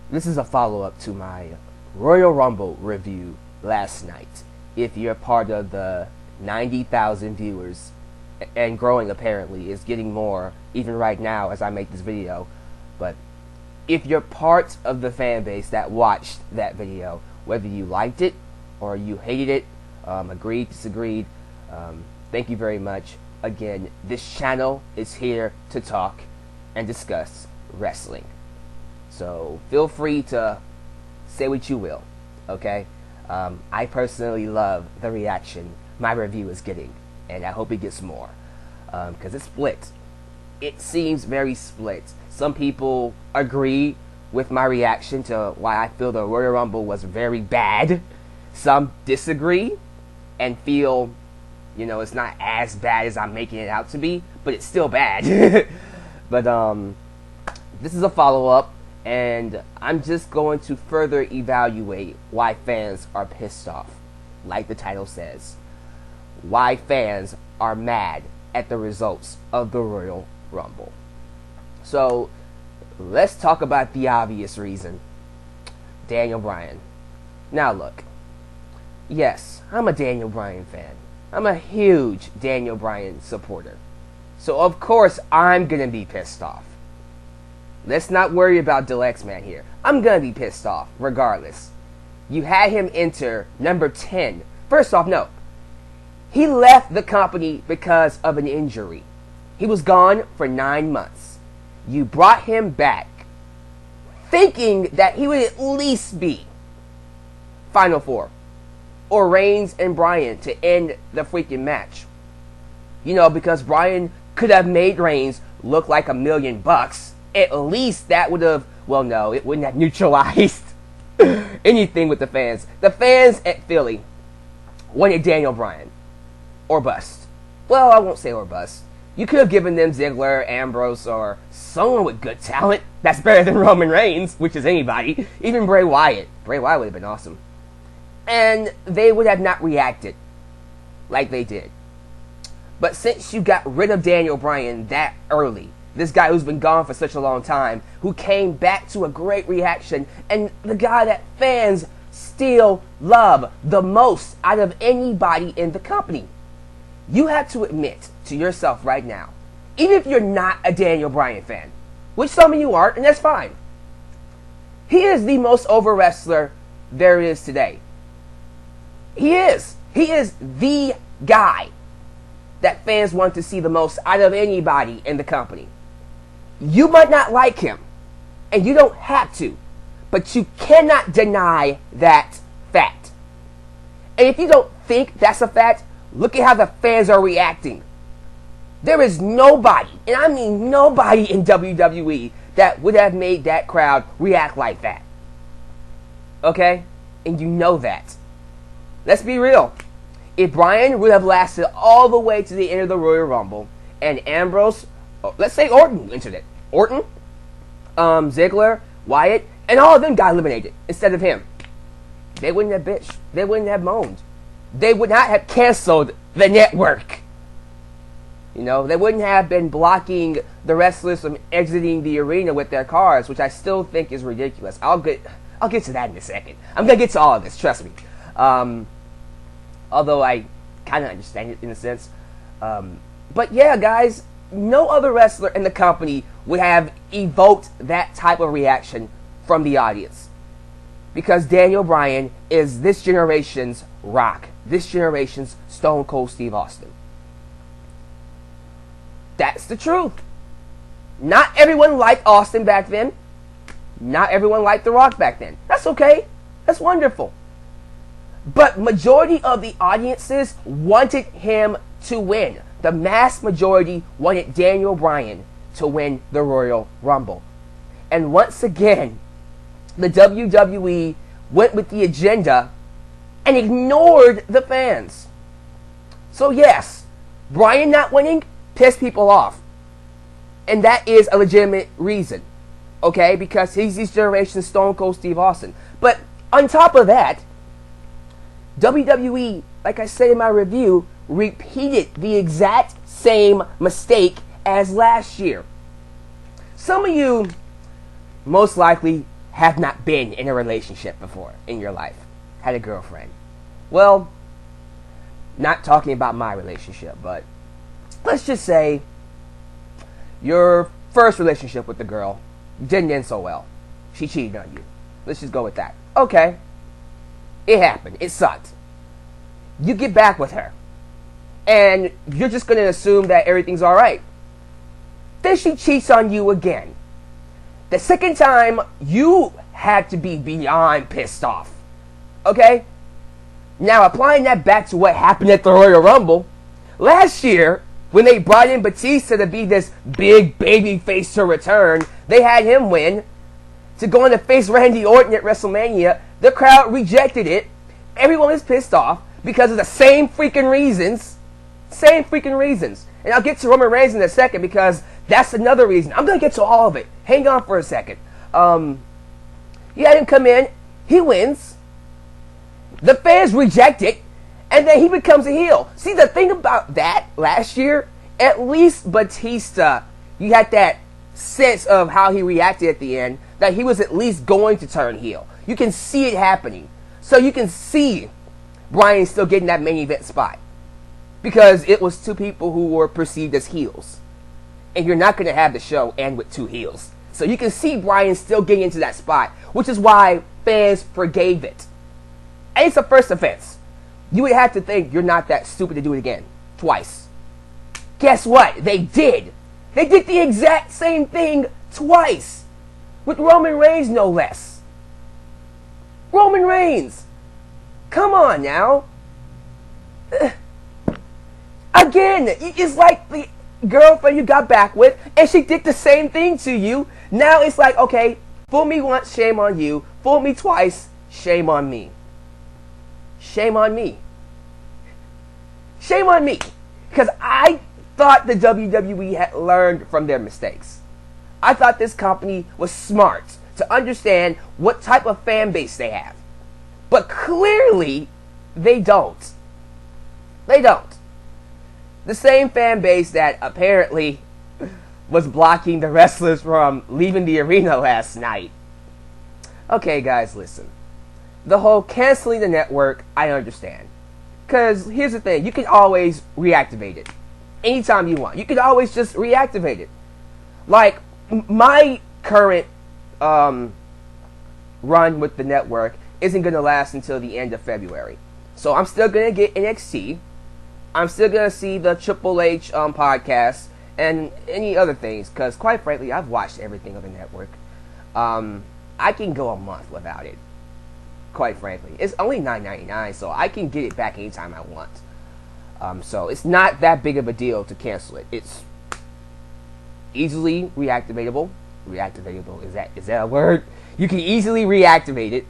This is a follow-up to my Royal Rumble review last night. If you're part of the 90,000 viewers, and growing apparently, is getting more even right now as I make this video, but if you're part of the fan base that watched that video, whether you liked it or you hated it, agreed, disagreed, thank you very much. Again, this channel is here to talk and discuss wrestling. So feel free to say what you will, okay? I personally love the reaction my review is getting, and I hope it gets more, because it's split. It seems very split. Some people agree with my reaction to why I feel the Royal Rumble was very bad. Some disagree and feel, it's not as bad as I'm making it out to be, but it's still bad. But this is a follow-up, and I'm just going to further evaluate why fans are pissed off, like the title says. Why fans are mad at the results of the Royal Rumble. So, let's talk about the obvious reason. Daniel Bryan. Now look, yes, I'm a Daniel Bryan fan. I'm a huge Daniel Bryan supporter. So of course I'm going to be pissed off. Let's not worry about Deluxe Man here. I'm going to be pissed off regardless. You had him enter number 10. First off, no. He left the company because of an injury. He was gone for 9 months. You brought him back thinking that he would at least be Final Four or Reigns and Bryan to end the freaking match. Because Bryan could have made Reigns look like $1 million. At least that would have, well, no, it wouldn't have neutralized anything with the fans. The fans at Philly wanted Daniel Bryan or bust. Well, I won't say or bust. You could have given them Ziggler, Ambrose, or someone with good talent that's better than Roman Reigns, which is anybody. Even Bray Wyatt. Bray Wyatt would have been awesome. And they would have not reacted like they did. But since you got rid of Daniel Bryan that early, this guy who's been gone for such a long time, who came back to a great reaction, and the guy that fans still love the most out of anybody in the company, you have to admit to yourself right now, even if you're not a Daniel Bryan fan, which some of you aren't, and that's fine, he is the most over wrestler there is today. He is. He is the guy that fans want to see the most out of anybody in the company. You might not like him, and you don't have to, but you cannot deny that fact. And if you don't think that's a fact, look at how the fans are reacting. There is nobody, and I mean nobody in WWE that would have made that crowd react like that. Okay? And you know that. Let's be real. If Bryan would have lasted all the way to the end of the Royal Rumble, and Ambrose, let's say Orton entered it. Orton, Ziggler, Wyatt, and all of them got eliminated instead of him, they wouldn't have bitched. They wouldn't have moaned. They would not have canceled the network. They wouldn't have been blocking the wrestlers from exiting the arena with their cars, which I still think is ridiculous. I'll get to that in a second. I'm going to get to all of this, trust me. Although I kind of understand it in a sense. But yeah, guys, no other wrestler in the company would have evoked that type of reaction from the audience. Because Daniel Bryan is this generation's Rock. This generation's Stone Cold Steve Austin. That's the truth. Not everyone liked Austin back then. Not everyone liked The Rock back then. That's okay. That's wonderful. But majority of the audiences wanted him to win. The mass majority wanted Daniel Bryan to win the Royal Rumble. And once again, the WWE went with the agenda and ignored the fans. So yes, Bryan not winning pissed people off. And that is a legitimate reason. Okay? Because he's this generation's Stone Cold Steve Austin. But on top of that, WWE, like I said in my review, repeated the exact same mistake as last year. Some of you most likely have not been in a relationship before in your life? Had a girlfriend. Well, not talking about my relationship, but let's just say your first relationship with the girl didn't end so well. She cheated on you. Let's just go with that. Okay. It happened. It sucked. You get back with her. And you're just going to assume that everything's alright. Then she cheats on you again. The second time, you had to be beyond pissed off. Okay? Now, applying that back to what happened at the Royal Rumble, last year, when they brought in Batista to be this big baby face to return, they had him win to go on to face Randy Orton at WrestleMania. The crowd rejected it. Everyone is pissed off because of the same freaking reasons. Same freaking reasons. And I'll get to Roman Reigns in a second because that's another reason. I'm going to get to all of it. Hang on for a second. He had him come in. He wins. The fans reject it. And then he becomes a heel. See, the thing about that last year, at least Batista, you had that sense of how he reacted at the end, that he was at least going to turn heel. You can see it happening. So you can see Bryan still getting that main event spot. Because it was two people who were perceived as heels. And you're not going to have the show end with two heels. So you can see Bryan still getting into that spot, which is why fans forgave it. And it's a first offense. You would have to think you're not that stupid to do it again. Twice. Guess what? They did. They did the exact same thing twice. With Roman Reigns, no less. Roman Reigns. Come on now. Again, it's like the girlfriend you got back with, and she did the same thing to you. Now it's like, okay, fool me once, shame on you. Fool me twice, shame on me. Shame on me. Shame on me. Because I thought the WWE had learned from their mistakes. I thought this company was smart to understand what type of fan base they have. But clearly, they don't. They don't. The same fan base that apparently was blocking the wrestlers from leaving the arena last night. Okay, guys, listen. The whole canceling the network, I understand. Because here's the thing. You can always reactivate it. Anytime you want. You can always just reactivate it. Like, my current run with the network isn't going to last until the end of February. So I'm still going to get NXT. I'm still going to see the Triple H podcast and any other things. Because, quite frankly, I've watched everything on the network. I can go a month without it. Quite frankly. It's only $9.99, so I can get it back anytime I want. So it's not that big of a deal to cancel it. It's easily reactivatable. Reactivatable, is that a word? You can easily reactivate it.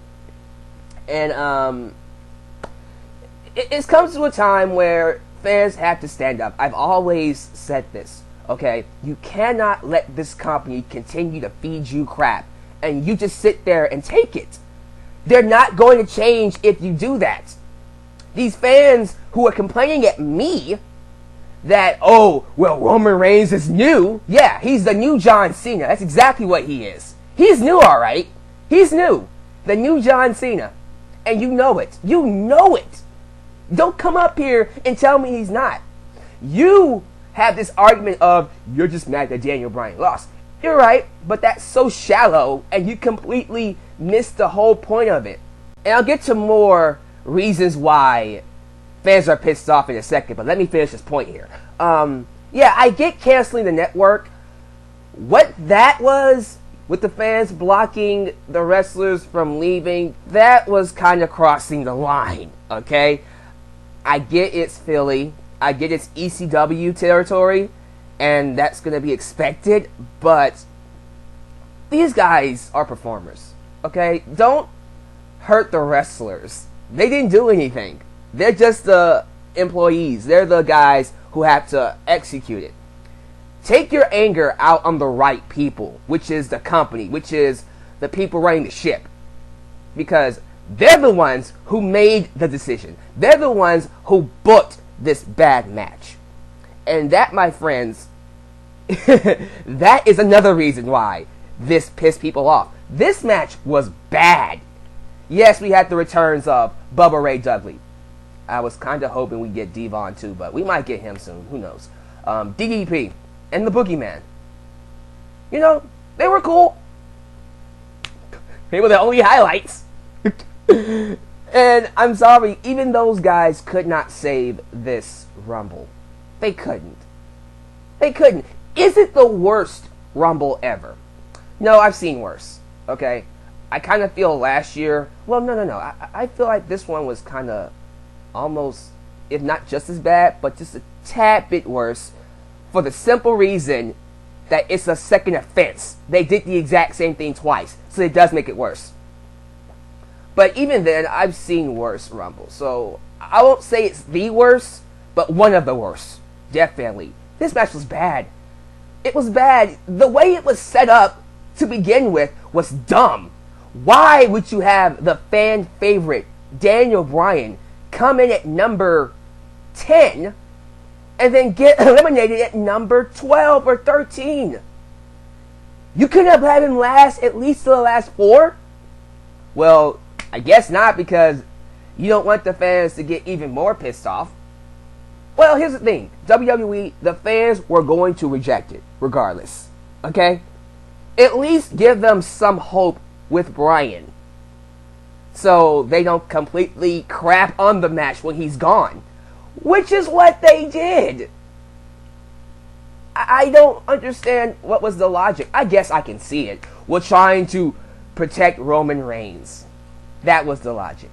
And it's come to a time where fans have to stand up. I've always said this, okay? You cannot let this company continue to feed you crap and you just sit there and take it. They're not going to change if you do that. These fans who are complaining at me that, oh, well, Roman Reigns is new. Yeah, he's the new John Cena. That's exactly what he is. He's new, all right. He's new. The new John Cena. And you know it. You know it. Don't come up here and tell me he's not. You have this argument of, you're just mad that Daniel Bryan lost. You're right, but that's so shallow, and you completely missed the whole point of it. And I'll get to more reasons why fans are pissed off in a second, but let me finish this point here. Yeah, I get canceling the network. What that was, with the fans blocking the wrestlers from leaving, that was kind of crossing the line, okay? I get it's Philly. I get it's ECW territory. And that's going to be expected, but these guys are performers, okay? Don't hurt the wrestlers. They didn't do anything. They're just the employees. They're the guys who have to execute it. Take your anger out on the right people, which is the company, which is the people running the ship. Because they're the ones who made the decision. They're the ones who booked this bad match. And that, my friends, that is another reason why this pissed people off. This match was bad. Yes, we had the returns of Bubba Ray Dudley. I was kind of hoping we'd get Devon too, but we might get him soon. Who knows? DDP and the Boogeyman. You know, they were cool. They were the only highlights. And I'm sorry, even those guys could not save this Rumble. They couldn't. They couldn't. Is it the worst Rumble ever? No, I've seen worse. Okay? I kind of feel last year... Well, no. I feel like this one was kind of almost, if not just as bad, but just a tad bit worse for the simple reason that it's a second offense. They did the exact same thing twice, so it does make it worse. But even then, I've seen worse Rumbles. So I won't say it's the worst, but one of the worst. Definitely. This match was bad. It was bad. The way it was set up to begin with was dumb. Why would you have the fan favorite Daniel Bryan come in at number 10 and then get eliminated at number 12 or 13? You couldn't have had him last at least to the last 4? Well, I guess not, because you don't want the fans to get even more pissed off. Well, here's the thing. WWE, the fans were going to reject it regardless. Okay? At least give them some hope with Bryan, so they don't completely crap on the match when he's gone. Which is what they did. I don't understand what was the logic. I guess I can see it. We're trying to protect Roman Reigns. That was the logic.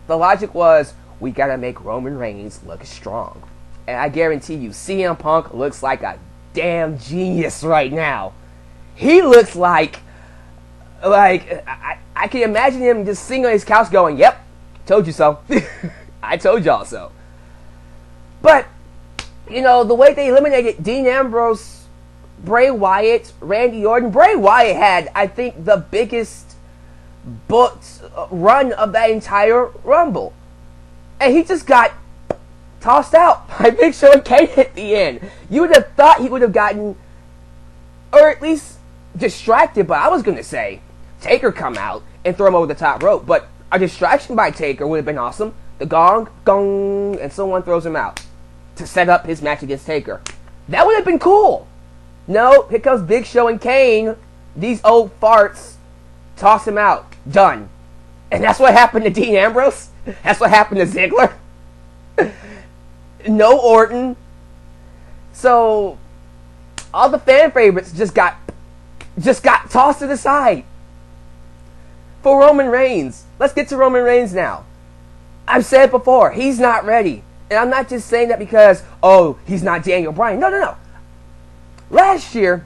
The logic was, we gotta make Roman Reigns look strong. And I guarantee you, CM Punk looks like a damn genius right now. He looks like I can imagine him just sitting on his couch going, yep, told you so. I told y'all so. But, you know, the way they eliminated Dean Ambrose, Bray Wyatt, Randy Orton. Bray Wyatt had, I think, the biggest booked run of that entire Rumble. And he just got tossed out by Big Show and Kane at the end. You would have thought he would have gotten, or at least distracted, but I was going to say Taker come out and throw him over the top rope. But a distraction by Taker would have been awesome. The gong, and someone throws him out to set up his match against Taker. That would have been cool. No, here comes Big Show and Kane. These old farts toss him out. Done. And that's what happened to Dean Ambrose. That's what happened to Ziggler. No Orton. So all the fan favorites just got tossed to the side. For Roman Reigns. Let's get to Roman Reigns now. I've said before, he's not ready. And I'm not just saying that because, oh, he's not Daniel Bryan. No. Last year,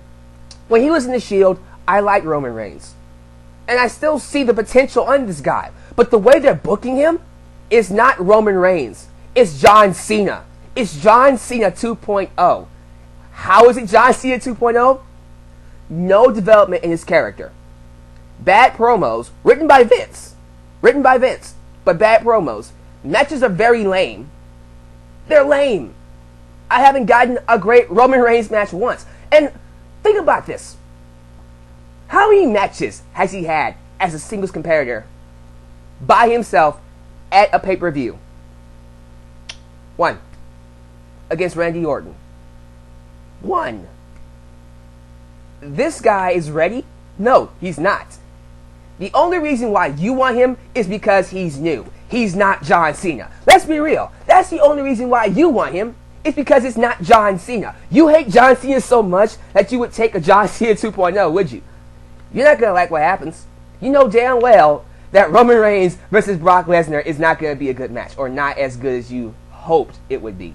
when he was in the Shield, I liked Roman Reigns. And I still see the potential on this guy. But the way they're booking him is not Roman Reigns. It's John Cena. It's John Cena 2.0. How is it John Cena 2.0? No development in his character. Bad promos, written by Vince, but bad promos. Matches are very lame. They're lame. I haven't gotten a great Roman Reigns match once. And think about this. How many matches has he had as a singles competitor by himself at a pay-per-view? 1. Against Randy Orton. 1. This guy is ready? No, he's not. The only reason why you want him is because he's new. He's not John Cena. Let's be real. That's the only reason why you want him. It's because it's not John Cena. You hate John Cena so much that you would take a John Cena 2.0, would you? You're not going to like what happens. You know damn well that Roman Reigns versus Brock Lesnar is not going to be a good match, or not as good as you hoped it would be.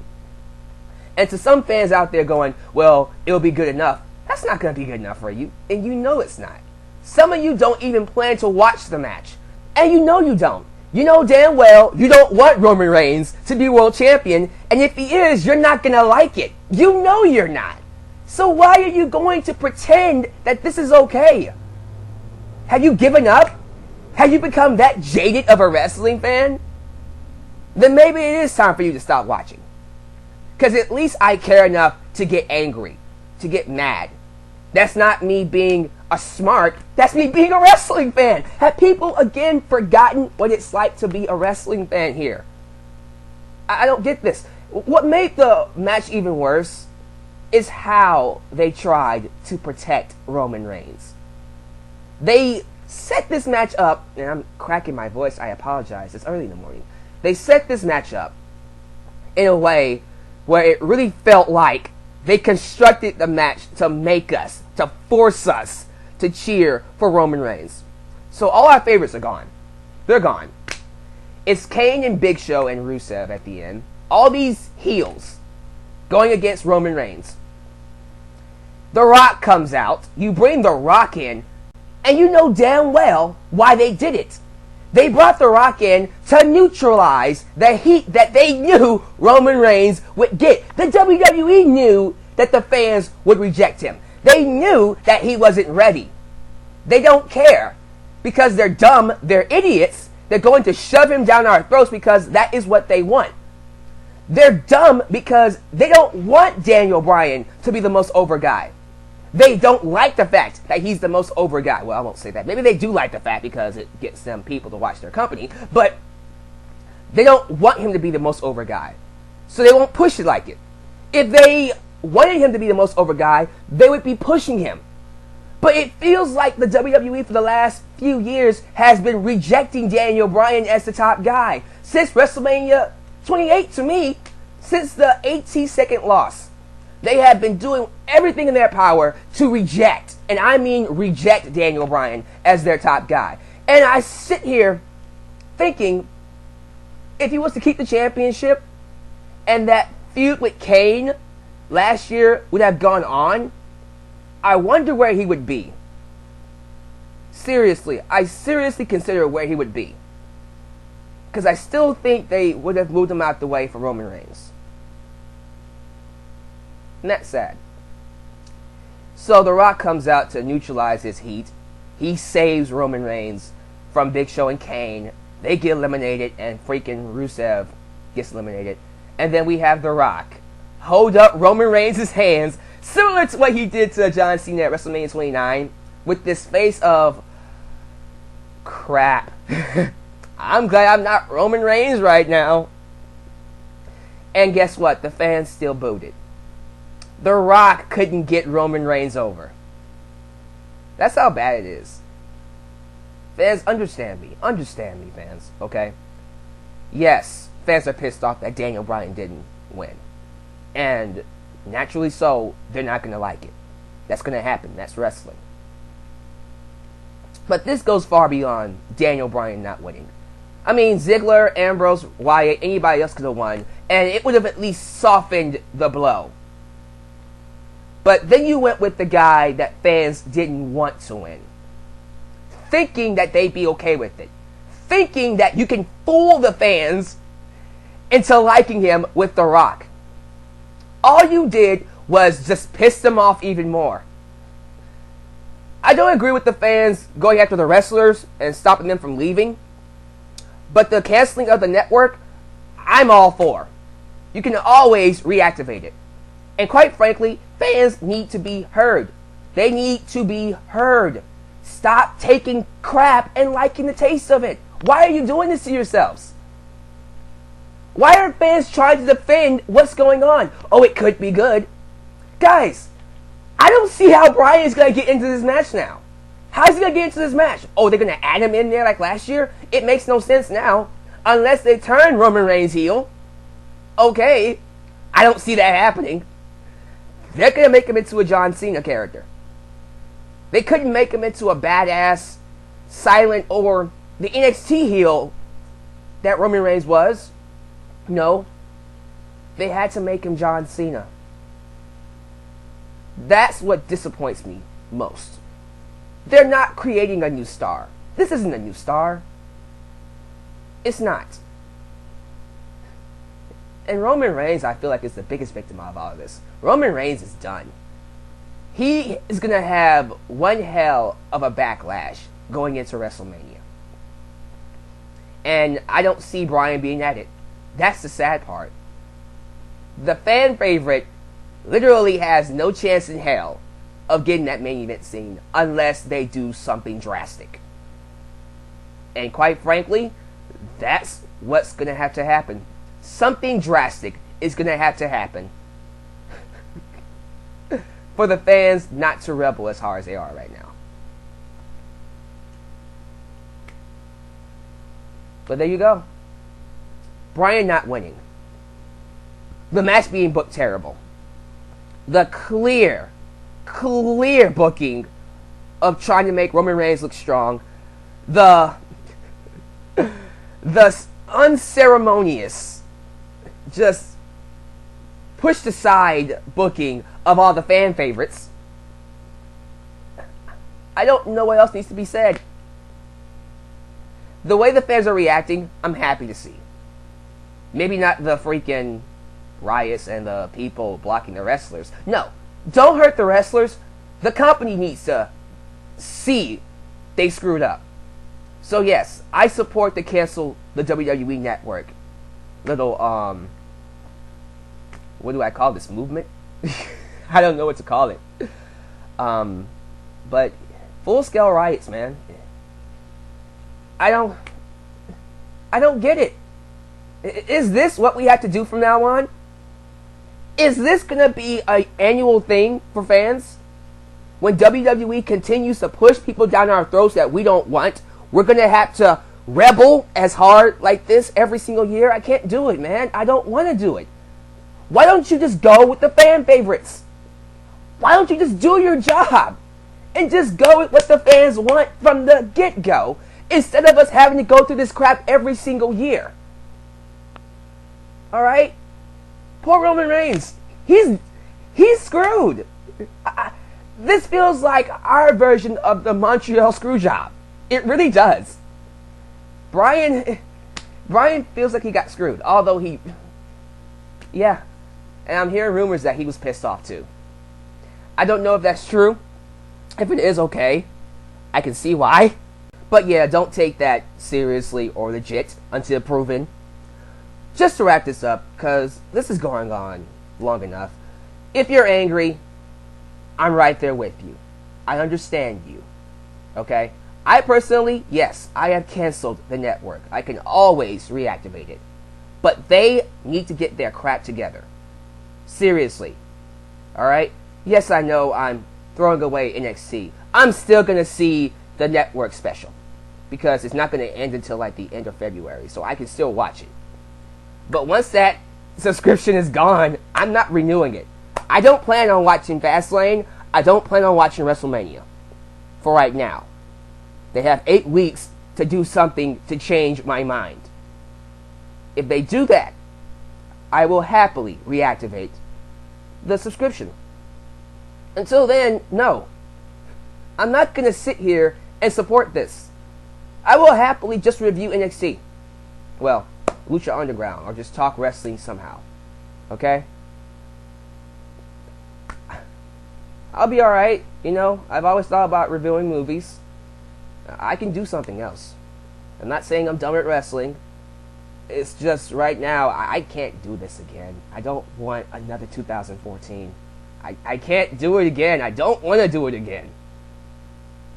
And to some fans out there going, well, it'll be good enough. That's not going to be good enough for you, and you know it's not. Some of you don't even plan to watch the match, and you know you don't. You know damn well you don't want Roman Reigns to be world champion, and if he is, you're not going to like it. You know you're not. So why are you going to pretend that this is okay? Have you given up? Have you become that jaded of a wrestling fan? Then maybe it is time for you to stop watching. Because at least I care enough to get angry, to get mad. That's not me being a smart, that's me being a wrestling fan. Have people again forgotten what it's like to be a wrestling fan here? I don't get this. What made the match even worse is how they tried to protect Roman Reigns. They set this match up, and I'm cracking my voice, I apologize, it's early in the morning. They set this match up in a way where it really felt like they constructed the match to make us, to force us to cheer for Roman Reigns. So all our favorites are gone. They're gone. It's Kane and Big Show and Rusev at the end. All these heels going against Roman Reigns. The Rock comes out. You bring The Rock in, and you know damn well why they did it. They brought The Rock in to neutralize the heat that they knew Roman Reigns would get. The WWE knew that the fans would reject him. They knew that he wasn't ready. They don't care because they're dumb, they're idiots. They're going to shove him down our throats because that is what they want. They're dumb because they don't want Daniel Bryan to be the most over guy. They don't like the fact that he's the most over guy. Well, I won't say that. Maybe they do like the fact because it gets them people to watch their company. But they don't want him to be the most over guy. So they won't push it like it. If they wanted him to be the most over guy, they would be pushing him. But it feels like the WWE for the last few years has been rejecting Daniel Bryan as the top guy. Since WrestleMania 28, to me, since the 18-second loss, they have been doing everything in their power to reject, and I mean reject Daniel Bryan as their top guy. And I sit here thinking, if he was to keep the championship and that feud with Kane last year would have gone on, I wonder where he would be. Seriously, I seriously consider where he would be. Because I still think they would have moved him out the way for Roman Reigns. And that's sad. So The Rock comes out to neutralize his heat. He saves Roman Reigns from Big Show and Kane. They get eliminated and freaking Rusev gets eliminated. And then we have The Rock hold up Roman Reigns' hands, similar to what he did to John Cena at WrestleMania 29, with this face of crap. I'm glad I'm not Roman Reigns right now. And guess what? The fans still booed it. The Rock couldn't get Roman Reigns over. That's how bad it is. Fans, understand me. Understand me, fans. Okay? Yes, fans are pissed off that Daniel Bryan didn't win. And naturally so, they're not going to like it. That's going to happen. That's wrestling. But this goes far beyond Daniel Bryan not winning. I mean, Ziggler, Ambrose, Wyatt, anybody else could have won, and it would have at least softened the blow. But then you went with the guy that fans didn't want to win, thinking that they'd be okay with it, thinking that you can fool the fans into liking him with The Rock. All you did was just piss them off even more. I don't agree with the fans going after the wrestlers and stopping them from leaving, but the canceling of the network, I'm all for. You can always reactivate it. And quite frankly, fans need to be heard. They need to be heard. Stop taking crap and liking the taste of it. Why are you doing this to yourselves? Why are fans trying to defend what's going on? Oh, it could be good. Guys, I don't see how Bryan is going to get into this match now. How is he going to get into this match? Oh, they're going to add him in there like last year? It makes no sense now. Unless they turn Roman Reigns heel. Okay. I don't see that happening. They're going to make him into a John Cena character. They couldn't make him into a badass, silent, or the NXT heel that Roman Reigns was. No. They had to make him John Cena. That's what disappoints me most. They're not creating a new star. This isn't a new star. It's not. And Roman Reigns, I feel like, is the biggest victim of all of this. Roman Reigns is done. He is going to have one hell of a backlash going into WrestleMania. And I don't see Bryan being at it. That's the sad part. The fan favorite literally has no chance in hell of getting that main event scene unless they do something drastic. And quite frankly, that's what's going to have to happen. Something drastic is going to have to happen for the fans not to rebel as hard as they are right now. But there you go. Bryan not winning. The match being booked terrible. The clear booking of trying to make Roman Reigns look strong. The unceremonious, just pushed aside booking of all the fan favorites. I don't know what else needs to be said. The way the fans are reacting, I'm happy to see. Maybe not the freaking riots and the people blocking the wrestlers. No, don't hurt the wrestlers. The company needs to see they screwed up. So yes, I support the cancel the WWE Network. Little, what do I call this, movement? I don't know what to call it. But full-scale riots, man. I don't get it. Is this what we have to do from now on? Is this going to be an annual thing for fans? When WWE continues to push people down our throats that we don't want, we're going to have to rebel as hard like this every single year? I can't do it, man. I don't want to do it. Why don't you just go with the fan favorites? Why don't you just do your job and just go with what the fans want from the get-go instead of us having to go through this crap every single year? All right? Poor Roman Reigns. He's screwed. This feels like our version of the Montreal screw job. It really does. Bryan feels like he got screwed. Although yeah. And I'm hearing rumors that he was pissed off too. I don't know if that's true. If it is, okay. I can see why. But yeah, don't take that seriously or legit until proven. Just to wrap this up, because this is going on long enough. If you're angry, I'm right there with you. I understand you. Okay? I personally, yes, I have canceled the network. I can always reactivate it. But they need to get their crap together. Seriously. Alright? Yes, I know I'm throwing away NXT. I'm still going to see the network special. Because it's not going to end until like the end of February. So I can still watch it. But once that subscription is gone, I'm not renewing it. I don't plan on watching Fastlane. I don't plan on watching WrestleMania. For right now. They have 8 weeks to do something to change my mind. If they do that, I will happily reactivate the subscription. Until then, no. I'm not going to sit here and support this. I will happily just review NXT. Well, Lucha Underground, or just talk wrestling somehow. Okay? I'll be alright. You know, I've always thought about reviewing movies. I can do something else. I'm not saying I'm done with wrestling. It's just right now, I can't do this again. I don't want another 2014. I can't do it again. I don't want to do it again.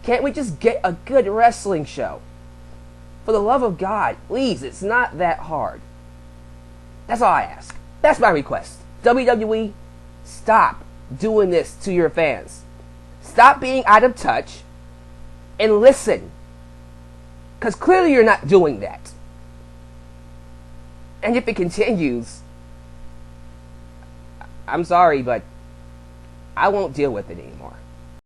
Can't we just get a good wrestling show? For the love of God, please, it's not that hard. That's all I ask. That's my request. WWE, stop doing this to your fans. Stop being out of touch and listen. Because clearly you're not doing that. And if it continues, I'm sorry, but I won't deal with it anymore.